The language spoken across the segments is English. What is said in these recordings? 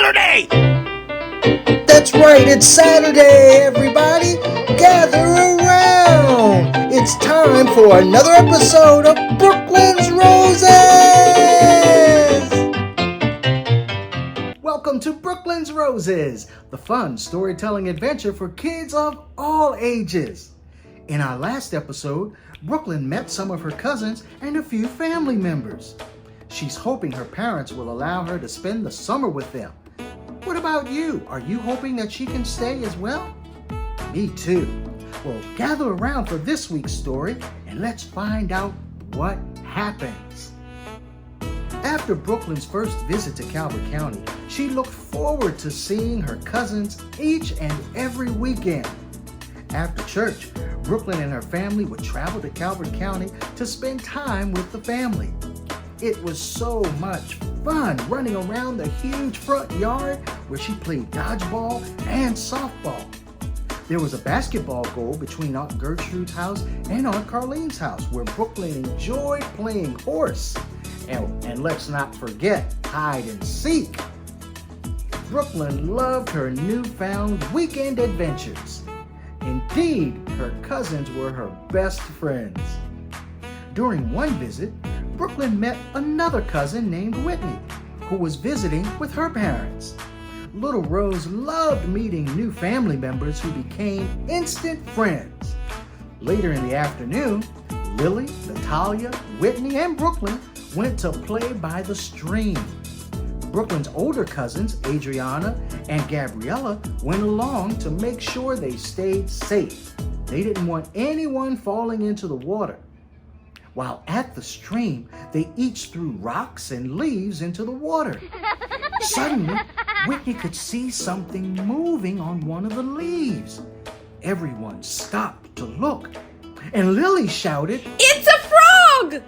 Saturday! That's right, it's Saturday, everybody! Gather around! It's time for another episode of Brooklyn's Roses! Welcome to Brooklyn's Roses, the fun storytelling adventure for kids of all ages. In our last episode, Brooklyn met some of her cousins and a few family members. She's hoping her parents will allow her to spend the summer with them. What about you? Are you hoping that she can stay as well? Me too. Well, gather around for this week's story and let's find out what happens. After Brooklyn's first visit to Calvert County, she looked forward to seeing her cousins each and every weekend. After church, Brooklyn and her family would travel to Calvert County to spend time with the family. It was so much fun running around the huge front yard where she played dodgeball and softball. There was a basketball goal between Aunt Gertrude's house and Aunt Carlene's house where Brooklyn enjoyed playing horse. And let's not forget hide and seek. Brooklyn loved her newfound weekend adventures. Indeed, her cousins were her best friends. During one visit, Brooklyn met another cousin named Whitney, who was visiting with her parents. Little Rose loved meeting new family members who became instant friends. Later in the afternoon, Lily, Natalia, Whitney, and Brooklyn went to play by the stream. Brooklyn's older cousins, Adriana and Gabriella, went along to make sure they stayed safe. They didn't want anyone falling into the water. While at the stream, they each threw rocks and leaves into the water. Suddenly, Whitney could see something moving on one of the leaves. Everyone stopped to look, and Lily shouted, "It's a frog!"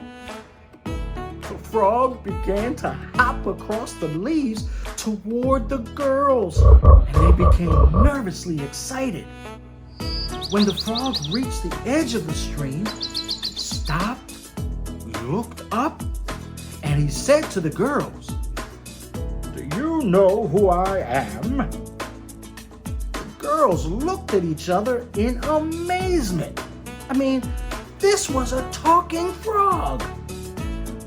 The frog began to hop across the leaves toward the girls, and they became nervously excited. When the frog reached the edge of the stream, he stopped, looked up, and he said to the girls, "Do you know who I am?" The girls looked at each other in amazement. This was a talking frog.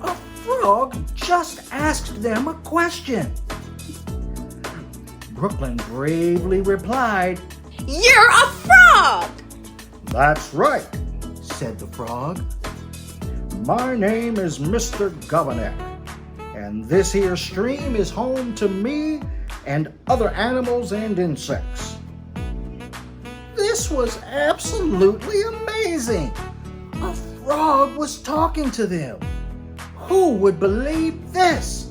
A frog just asked them a question. Brooklyn bravely replied, "You're a frog!" "That's right," said the frog. "My name is Mr. Govaneck, and this here stream is home to me and other animals and insects." This was absolutely amazing. A frog was talking to them. Who would believe this?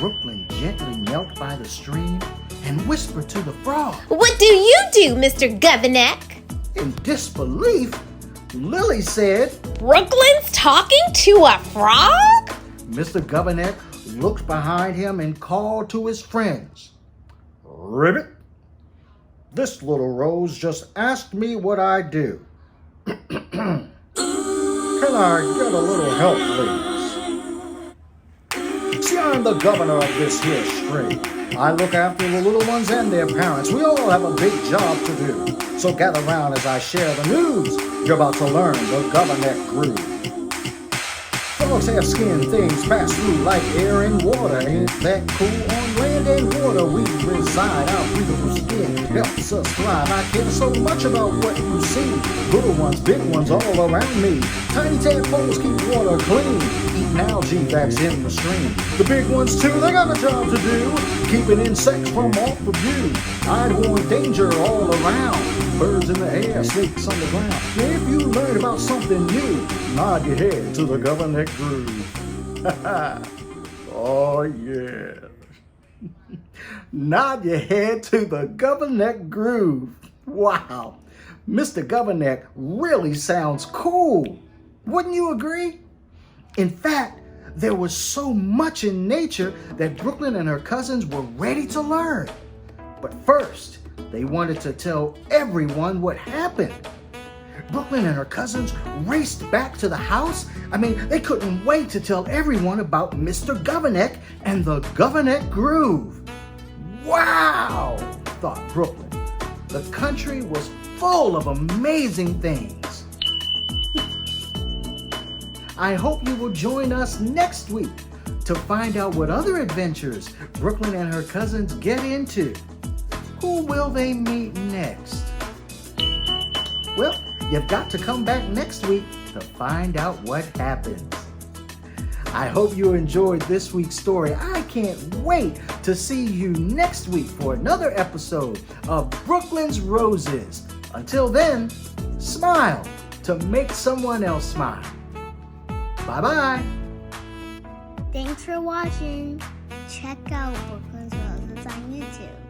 Brooklyn gently knelt by the stream and whispered to the frog. "What do you do, Mr. Govaneck?" In disbelief, Lily said, "Brooklyn's talking to a frog?" Mr. Govaneck looked behind him and called to his friends. "Ribbit, this little Rose just asked me what I do. Can I get a little help, please? See, I'm the governor of this here stream. I look after the little ones and their parents. We all have a big job to do. So gather round as I share the news. You're about to learn the Govaneck groove. Frogs have skin, things pass through like air and water. Ain't that cool? On land and water we reside. Our breathable skin helps us thrive. I care so much about what you see. Little ones, big ones all around me. Tiny tadpoles keep water clean. Eating algae that's in the stream. The big ones too, they got a job to do. Keeping insects from off the view. I warn danger all around. Birds in the air, snakes on the ground. If you learn about something new, nod your head to the Govaneck groove." Oh yeah. Nod your head to the Govaneck groove. Wow. Mr. Govaneck really sounds cool. Wouldn't you agree? In fact, there was so much in nature that Brooklyn and her cousins were ready to learn. But first, they wanted to tell everyone what happened. Brooklyn and her cousins raced back to the house. They couldn't wait to tell everyone about Mr. Govaneck and the Govaneck groove. Wow, thought Brooklyn. The country was full of amazing things. I hope you will join us next week to find out what other adventures Brooklyn and her cousins get into. Who will they meet next? Well, you've got to come back next week to find out what happens. I hope you enjoyed this week's story. I can't wait to see you next week for another episode of Brooklyn's Roses. Until then, smile to make someone else smile. Bye-bye. Thanks for watching. Check out Brooklyn's Roses on YouTube.